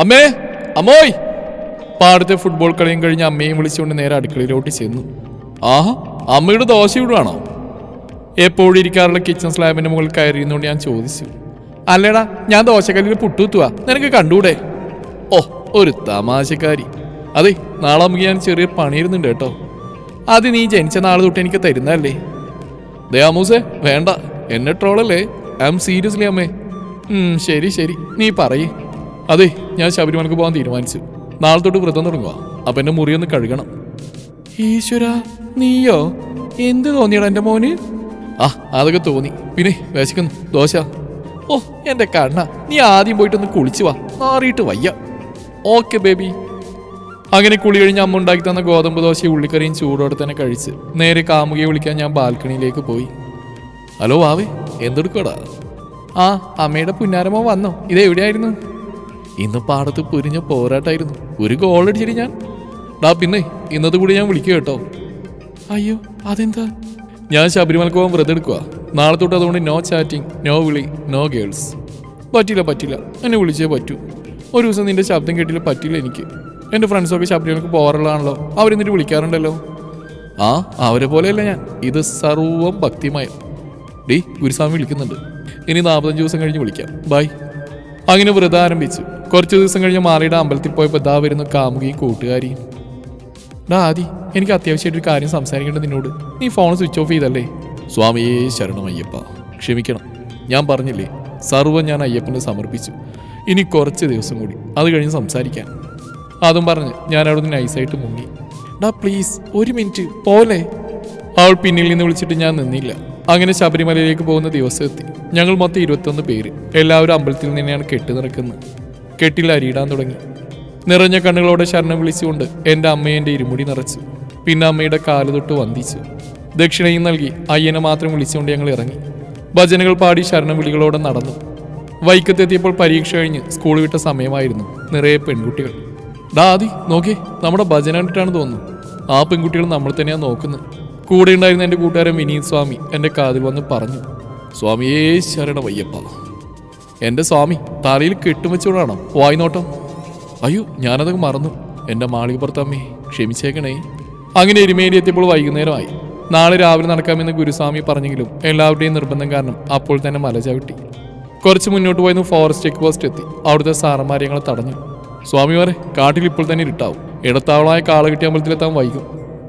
അമ്മേ, അമ്മോയ്. പാടത്തെ ഫുട്ബോൾ കളിയും കഴിഞ്ഞ് അമ്മയും വിളിച്ചുകൊണ്ട് നേരെ അടുക്കളയിലോട്ട് ചെന്നു. ആഹാ, അമ്മയുടെ ദോശ ഇടുവാണോ? എപ്പോഴും ഇരിക്കാറുള്ള കിച്ചൺ സ്ലാബിന്റെ മുകളിൽ കയറിയിരുന്നുകൊണ്ട് ഞാൻ ചോദിച്ചു. അല്ലേടാ, ഞാൻ ദോശക്കല്ലിൽ പുട്ടുത്തുവാ, നിനക്ക് കണ്ടൂടെ? ഓ, ഒരു തമാശക്കാരി. അതെ, നാളെ അമ്മക്ക് ഞാൻ ചെറിയ പണിയിരുന്നുണ്ട് കേട്ടോ. അത് നീ ജനിച്ച നാളെ തൊട്ട് എനിക്ക് തരുന്നതല്ലേ? ദയാമൂസേ, വേണ്ട, എന്നെ ട്രോളല്ലേ. ഐ ആം സീരിയസ്ലി അമ്മേ. ശരി ശരി, നീ പറയേ. അതെ, ഞാൻ ശബരിമലക്ക് പോകാൻ തീരുമാനിച്ചു. നാളെ തൊട്ട് വ്രതം തുടങ്ങുക. അപ്പം എൻ്റെ മുറിയൊന്ന് കഴുകണം. ഈശ്വര, നീയോ? എന്ത് തോന്നിയടാ എൻ്റെ മോന്? ആ, അതൊക്കെ തോന്നി. പിന്നെ വിശക്കുന്നു. ദോശ. ഓ, എൻ്റെ കണ്ണ, നീ ആദ്യം പോയിട്ടൊന്ന് കുളിച്ചു വാ, മാറിയിട്ട് വയ്യ. Okay baby. അങ്ങനെ കുളി കഴിഞ്ഞ് അമ്മ ഉണ്ടാക്കി തന്ന ഗോതമ്പ് ദോശയും ഉള്ളിക്കറിയും ചൂടോടെ തന്നെ കഴിച്ച് നേരെ കാമുകയെ വിളിക്കാൻ ഞാൻ ബാൽക്കണിയിലേക്ക് പോയി. ഹലോ ആവേ, എന്തെടുക്കടാ? ആ, അമ്മയുടെ പുന്നാരമ്മ വന്നോ? ഇതെവിടെയായിരുന്നു? ഇന്ന് പാടത്ത് പൊരിഞ്ഞ പോരാട്ടായിരുന്നു. ഒരു ഗോൾ അടിച്ചിട്ട് ഞാൻ. പിന്നെ ഇന്നത്തെ കൂടി ഞാൻ വിളിക്കുക കേട്ടോ. അയ്യോ, അതെന്താ? ഞാൻ ശബരിമലക്ക് പോകാൻ വ്രതം എടുക്കുക. നാളെ തൊട്ട്. അതുകൊണ്ട് നോ ചാറ്റിംഗ്, നോ വിളി, നോ ഗേൾസ്. പറ്റില്ല, എന്നെ വിളിച്ചേ പറ്റൂ. ഒരു ദിവസം നിന്റെ ശബ്ദം കേട്ടില്ല, പറ്റില്ല എനിക്ക്. എൻ്റെ ഫ്രണ്ട്സൊക്കെ ശബരിമലക്ക് പോകാറുള്ളതാണല്ലോ, അവരെന്നിട്ട് വിളിക്കാറുണ്ടല്ലോ. ആ, അവരെ പോലെയല്ല ഞാൻ. ഇത് സർവം ഭക്തിമയം. ഗുരുസ്വാമി വിളിക്കുന്നുണ്ട്. ഇനി 45 ദിവസം കഴിഞ്ഞ് വിളിക്കാം. ബൈ. അങ്ങനെ വ്രതം ആരംഭിച്ചു. കുറച്ച് ദിവസം കഴിഞ്ഞ് മാറിയുടെ അമ്പലത്തിൽ പോയപ്പോൾ ഇതാ വരുന്നു കാമുകയും കൂട്ടുകാരിയും. ആദി, എനിക്ക് അത്യാവശ്യമായിട്ടൊരു കാര്യം സംസാരിക്കേണ്ടത് നിന്നോട്. നീ ഫോൺ സ്വിച്ച് ഓഫ് ചെയ്തല്ലേ? സ്വാമിയേ ശരണം അയ്യപ്പ, ക്ഷമിക്കണം. ഞാൻ പറഞ്ഞില്ലേ, സർവ്വം ഞാൻ അയ്യപ്പന് സമർപ്പിച്ചു. ഇനി കുറച്ച് ദിവസം കൂടി, അത് കഴിഞ്ഞ് സംസാരിക്കാൻ. അതും പറഞ്ഞ് ഞാൻ അവിടെ നിന്ന് നൈസായിട്ട് മുങ്ങി. പ്ലീസ്, ഒരു മിനിറ്റ് പോലെ. അവൾ പിന്നിൽ നിന്ന് വിളിച്ചിട്ട് ഞാൻ നിന്നില്ല. അങ്ങനെ ശബരിമലയിലേക്ക് പോകുന്ന ദിവസം എത്തി. ഞങ്ങൾ മൊത്തം 21 പേര്. എല്ലാവരും അമ്പലത്തിൽ നിന്നെയാണ് കെട്ടി നിറക്കുന്നത്. കെട്ടിൽ അരിയിടാൻ തുടങ്ങി. നിറഞ്ഞ കണ്ണുകളോടെ ശരണം വിളിച്ചുകൊണ്ട് എൻ്റെ അമ്മയെ എൻ്റെ ഇരുമുടി നിറച്ചു. പിന്നെ അമ്മയുടെ കാല് തൊട്ട് വന്ദിച്ചു. ദക്ഷിണയും നൽകി അയ്യനെ മാത്രം വിളിച്ചുകൊണ്ട് ഞങ്ങൾ ഇറങ്ങി. ഭജനകൾ പാടി ശരണം വിളികളോടെ നടന്നു. വൈക്കത്തെത്തിയപ്പോൾ പരീക്ഷ കഴിഞ്ഞ് സ്കൂൾ വിട്ട സമയമായിരുന്നു. നിറയെ പെൺകുട്ടികൾ. ആദി നോക്കേ, നമ്മുടെ ഭജന കണ്ടിട്ടാണ് തോന്നുന്നു. ആ പെൺകുട്ടികൾ നമ്മൾ തന്നെയാണ് നോക്കുന്നത്. കൂടെ ഉണ്ടായിരുന്ന എൻ്റെ കൂട്ടുകാരൻ വിനീത് സ്വാമി എൻ്റെ കാതിൽ വന്ന് പറഞ്ഞു. സ്വാമിയേ ശരണമയ്യപ്പ. എൻ്റെ സ്വാമി, തലയിൽ കെട്ടുവെച്ചോടാണോ വായ്നോട്ടം? അയ്യോ, ഞാനതൊക്കെ മറന്നു. എൻ്റെ മാളികപ്പുറത്തമ്മേ, ക്ഷമിച്ചേക്കണേ. അങ്ങനെ എരുമേലി എത്തിയപ്പോൾ വൈകുന്നേരമായി. നാളെ രാവിലെ നടക്കാമെന്ന് ഗുരുസ്വാമി പറഞ്ഞെങ്കിലും എല്ലാവരുടെയും നിർബന്ധം കാരണം അപ്പോൾ തന്നെ മല ചവിട്ടി. കുറച്ച് മുന്നോട്ട് പോയെന്ന് ഫോറസ്റ്റ് ചെക്ക് പോസ്റ്റ് എത്തി. അവിടുത്തെ സാറന്മാരെ ഞങ്ങളെ തടഞ്ഞു. സ്വാമിമാരെ, കാട്ടിൽ ഇപ്പോൾ തന്നെ ഇരുട്ടാവും. ഇടത്താവളമായ കാളകെട്ടി അമ്പലത്തിലെത്താൻ വൈകും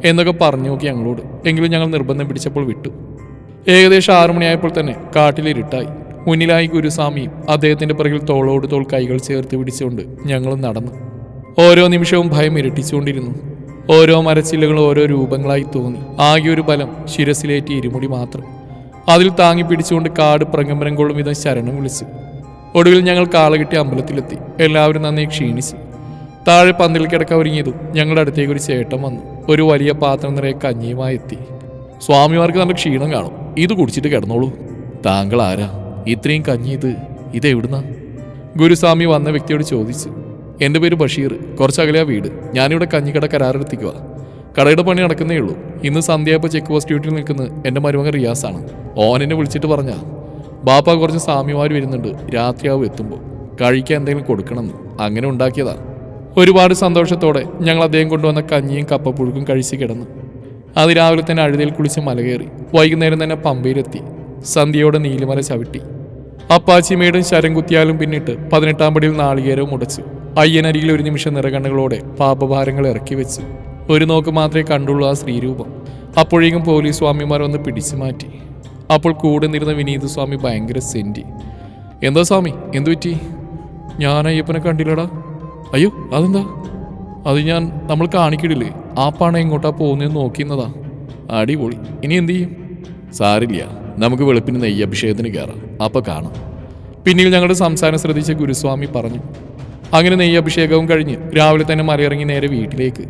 എന്നൊക്കെ പറഞ്ഞു നോക്കി ഞങ്ങളോട്. എങ്കിലും ഞങ്ങൾ നിർബന്ധം പിടിച്ചപ്പോൾ വിട്ടു. ഏകദേശം 6 മണിയായപ്പോൾ തന്നെ കാട്ടിലിരുട്ടായി. മുന്നിലായി ഗുരുസ്വാമിയും അദ്ദേഹത്തിന്റെ പിറകിൽ തോളോട് തോൾ കൈകൾ ചേർത്ത് പിടിച്ചുകൊണ്ട് ഞങ്ങൾ നടന്നു. ഓരോ നിമിഷവും ഭയം ഇരട്ടിച്ചുകൊണ്ടിരുന്നു. ഓരോ മരച്ചില്ലകളും ഓരോ രൂപങ്ങളായി തോന്നി. ആകെ ഒരു ബലം ശിരസിലേറ്റി ഇരുമുടി മാത്രം. അതിൽ താങ്ങി പിടിച്ചുകൊണ്ട് കാട് പ്രകമ്പനം കൊള്ളും വിധം ശരണം വിളിച്ചു. ഒടുവിൽ ഞങ്ങൾ കാളകെട്ടി അമ്പലത്തിലെത്തി. എല്ലാവരും നന്നേ ക്ഷീണിച്ചു. താഴെ പന്തലിൽ കിടക്കാൻ ഒരുങ്ങിയതും ഞങ്ങളുടെ അടുത്തേക്ക് ഒരു ചേട്ടൻ വന്നു. ഒരു വലിയ പാത്രം നിറയെ കഞ്ഞിയുമായി എത്തി. സ്വാമിമാർക്ക് നല്ല ക്ഷീണം കാണും, ഇത് കുടിച്ചിട്ട് കിടന്നോളൂ. താങ്കൾ ആരാ? ഇത്രയും കഞ്ഞി ഇതെവിടുന്ന? ഗുരുസ്വാമി വന്ന വ്യക്തിയോട് ചോദിച്ചു. എൻ്റെ പേര് ബഷീർ, കുറച്ചകലെയാ വീട്. ഞാനിവിടെ കഞ്ഞിക്കട കരാറെടുത്തിക്കുക. കടയുടെ പണി നടക്കുന്നേ ഉള്ളൂ. ഇന്ന് സന്ധ്യയപ്പോൾ ചെക്ക് പോസ്റ്റ് ഡ്യൂട്ടിയിൽ നിൽക്കുന്നത് എൻ്റെ മരുമകൻ റിയാസാണ്. ഓനെന്നെ വിളിച്ചിട്ട് പറഞ്ഞാ ബാപ്പ കുറച്ച് സ്വാമിമാർ വരുന്നുണ്ട്, രാത്രിയാവും എത്തുമ്പോൾ കഴിക്കാൻ എന്തെങ്കിലും കൊടുക്കണമെന്ന്. അങ്ങനെ ഉണ്ടാക്കിയതാ. ഒരുപാട് സന്തോഷത്തോടെ ഞങ്ങൾ അദ്ദേഹം കൊണ്ടുവന്ന കഞ്ഞിയും കപ്പപ്പുഴുക്കും കഴിച്ച് കിടന്നു. അത് രാവിലെ തന്നെ അഴുതയിൽ കുളിച്ച് മലകയറി. വൈകുന്നേരം തന്നെ പമ്പയിലെത്തി. സന്ധ്യയോടെ നീലിമല ചവിട്ടി. അപ്പാച്ചിമേടും ശരം കുത്തിയാലും പിന്നിട്ട് 18-ാം പടിയിൽ നാളികേരവും ഉടച്ചു. അയ്യനരികിൽ ഒരു നിമിഷം നിറകണ്ണുകളോടെ പാപഭാരങ്ങൾ ഇറക്കി വെച്ചു. ഒരു നോക്ക് മാത്രമേ കണ്ടുള്ളൂ ആ സ്ത്രീരൂപം. അപ്പോഴേക്കും പോലീസ് സ്വാമിമാർ വന്ന് പിടിച്ചു മാറ്റി. അപ്പോൾ കൂടെ നിന്നിരുന്ന വിനീത് സ്വാമി ഭയങ്കര സെൻറ്റി. എന്താ സ്വാമി, എന്തു പറ്റി? ഞാൻ അയ്യപ്പനെ കണ്ടില്ലടാ. അയ്യോ, അതെന്താ? അത് നമ്മൾ കാണിക്കിടില്ലേ, ആ പണം എങ്ങോട്ടാ പോകുന്നതെന്ന് നോക്കിയിരുന്നതാ. അടിപൊളി. ഇനി എന്തു ചെയ്യും? സാരില്ല, നമുക്ക് വെളുപ്പിന് നെയ്യഭിഷേകത്തിന് കയറാം, അപ്പം കാണാം. പിന്നീട് ഞങ്ങളുടെ സംസാരം ശ്രദ്ധിച്ച ഗുരുസ്വാമി പറഞ്ഞു. അങ്ങനെ നെയ്യഭിഷേകവും കഴിഞ്ഞ് രാവിലെ തന്നെ മലയിറങ്ങി നേരെ വീട്ടിലേക്ക്.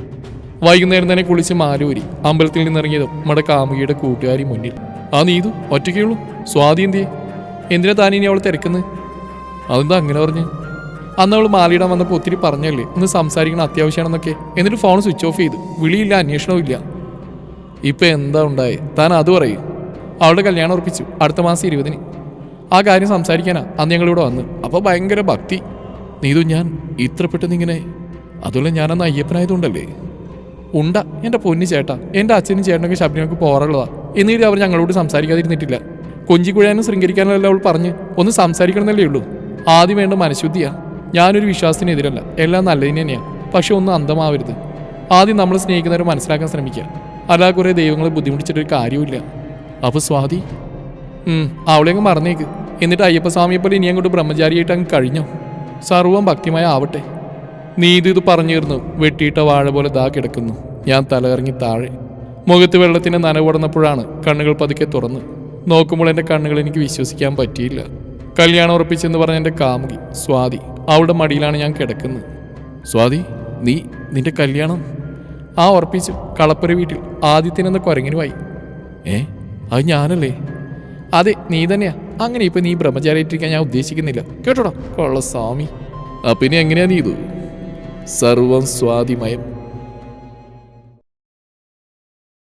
വൈകുന്നേരം തന്നെ കുളിച്ച് മാലൂരി അമ്പലത്തിൽ നിന്നിറങ്ങിയതും നമ്മുടെ കാമുകിയുടെ കൂട്ടുകാരി മുന്നിൽ. ആ നീതു ഒറ്റയ്ക്കുള്ളൂ. സ്വാതി എന്തിയെ? എന്തിനാ താനിനി അവൾ തിരക്കുന്നത്? അതെന്താ അങ്ങനെ പറഞ്ഞു? അന്ന് അവൾ മാലയിടാൻ വന്നപ്പോൾ ഒത്തിരി പറഞ്ഞല്ലേ ഒന്ന് സംസാരിക്കണം അത്യാവശ്യമാണെന്നൊക്കെ. എന്നിട്ട് ഫോൺ സ്വിച്ച് ഓഫ് ചെയ്തു. വിളിയില്ല, അന്വേഷണവും ഇല്ല. ഇപ്പം എന്താ ഉണ്ടായേ? താൻ അത് പറയൂ. അവളുടെ കല്യാണം ഉറപ്പിച്ചു, അടുത്ത മാസം 20-ന്. ആ കാര്യം സംസാരിക്കാനാ അന്ന് ഞങ്ങളിവിടെ വന്ന്. അപ്പോൾ ഭയങ്കര ഭക്തി. നീതു, ഞാൻ ഇത്ര പെട്ടെന്ന് ഇങ്ങനെ, അതുപോലെ ഞാനന്ന് അയ്യപ്പനായതുകൊണ്ടല്ലേ? ഉണ്ട എൻ്റെ പൊന്നു ചേട്ടാ, എൻ്റെ അച്ഛനും ചേട്ടനൊക്കെ ശബരിമലക്ക് പോകാറുള്ളതാ. എന്നിട്ട് അവർ ഞങ്ങളോട് സംസാരിക്കാതിരുന്നിട്ടില്ല. കൊഞ്ചിക്കുഴയാനും ശൃംഗരിക്കാനും എല്ലാം അവൾ പറഞ്ഞ് ഒന്ന് സംസാരിക്കണമെന്നല്ലേ ഉള്ളൂ. ആദ്യം വേണ്ട മനഃശുദ്ധിയാ. ഞാനൊരു വിശ്വാസത്തിനെതിരല്ല, എല്ലാം നല്ലതിന് തന്നെയാണ്. പക്ഷെ ഒന്നും അന്ധമാവരുത്. ആദ്യം നമ്മൾ സ്നേഹിക്കുന്നവരെ മനസ്സിലാക്കാൻ ശ്രമിക്കുക. അല്ലാതെ കുറേ ദൈവങ്ങളെ ബുദ്ധിമുട്ടിച്ചിട്ടൊരു കാര്യമില്ല. അപ്പോൾ സ്വാതി അവളെങ്ങ് മറന്നേക്ക്. എന്നിട്ട് അയ്യപ്പസ്വാമിയെ പോലെ ഇനി അങ്ങോട്ട് ബ്രഹ്മചാരിയായിട്ട് അങ്ങ് കഴിഞ്ഞോ? സർവം ഭക്തിമായ ആവട്ടെ. നീതു ഇത് പറഞ്ഞു തീർന്നു. വെട്ടിയിട്ട വാഴ പോലെ ദാ കിടക്കുന്നു. ഞാൻ തലകറങ്ങി താഴെ. മുഖത്ത് വെള്ളത്തിന് നനവുടന്നപ്പോഴാണ് കണ്ണുകൾ പതുക്കെ തുറന്ന്. നോക്കുമ്പോൾ എൻ്റെ കണ്ണുകൾ എനിക്ക് വിശ്വസിക്കാൻ പറ്റിയില്ല. കല്യാണം ഉറപ്പിച്ചെന്ന് പറഞ്ഞ എൻ്റെ കാമുകി സ്വാതി. അവളുടെ മടിയിലാണ് ഞാൻ കിടക്കുന്നത്. സ്വാതി, നിന്റെ കല്യാണം? ആ, ഉറപ്പിച്ചു. കളപ്പുര വീട്ടിൽ ആദിത്യനെന്ന കുരങ്ങിനുമായി. അത് ഞാനല്ലേ? അതെ, നീ തന്നെയാ. അങ്ങനെ ഇപ്പൊ നീ ബ്രഹ്മചാരിയായിട്ടിരിക്കാൻ ഞാൻ ഉദ്ദേശിക്കുന്നില്ല, കേട്ടോടാ കൊള്ള സ്വാമി. പിന്നെ എങ്ങനെയാ നീ ഇത്? സർവം സ്വാതിമയം.